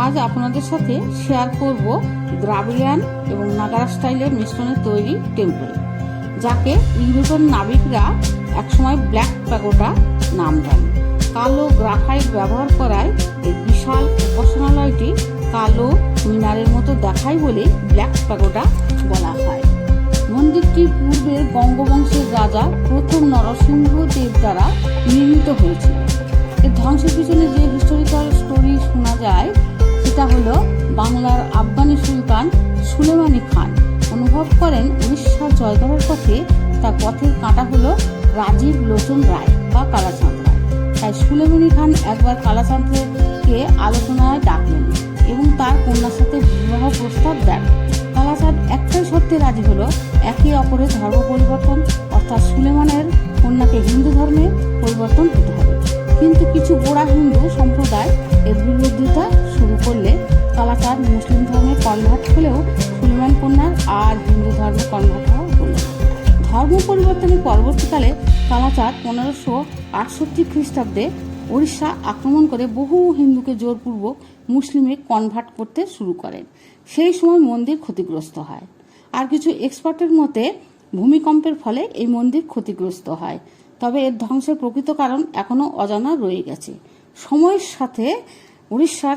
আজ আপনাদের সাথে শেয়ার করব দ্রাবিড়িয়ান এবং নাগারা স্টাইলের মিশ্রণে তৈরি টেম্পল, যাকে ইউরোপিয়ান নাবিকরা একসময় ব্ল্যাক প্যাগোডা নাম দেন। কালো গ্রাফাইট ব্যবহার করায় এই বিশাল উপাসনালয়টি কালো মিনারের মতো দেখায় বলে ব্ল্যাক প্যাগোডা বলা হয়। মন্দিরটি পূর্বের গঙ্গবংশের রাজা প্রথম নরসিংহ দেব দ্বারা নির্মিত হয়েছিল। এর ধ্বংসের পিছনে যে হিস্টোরিক্যাল স্টোরি শোনা যায় সেটা হলো বাংলার আফগানি সুলতান সুলেমানি খান অনুভব করেন উড়িষ্যা জয় করার পথে তার পথের কাঁটা হলো রাজীব লোচন রায় বা কালাচাঁদ রায়। তাই সুলেমানি খান একবার কালাচাঁদকে আলোচনায় ডাকলেন এবং তার কন্যার সাথে বিবাহ প্রস্তাব দেন। কালাচাঁদ একটাই শর্তে রাজি হলো, একে অপরের ধর্ম পরিবর্তন, অর্থাৎ সুলেমানের কন্যাকে হিন্দু ধর্মে পরিবর্তন হতে হবে। কিন্তু কিছু গোড়া হিন্দু সম্প্রদায় এর বিরোধিতা শুরু করলে কালাচাঁদ মুসলিম ধর্মে কনভার্ট হলেও সুলেমান কন্যার আর হিন্দু ধর্মে কনভার্ট হওয়া হলো। ধর্ম পরিবর্তনের পরবর্তীকালে কালাচাঁদ 1568 খ্রিস্টাব্দে উড়িষ্যা আক্রমণ করে বহু হিন্দুকে জোরপূর্বক মুসলিমে কনভার্ট করতে শুরু করেন। সেই সময় মন্দির ক্ষতিগ্রস্ত হয়। আর কিছু এক্সপার্টের মতে ভূমিকম্পের ফলে এই মন্দির ক্ষতিগ্রস্ত হয়, তবে এর ধ্বংসের প্রকৃত কারণ এখনো অজানা রয়ে গেছে। সময়ের সাথে উড়িষ্যার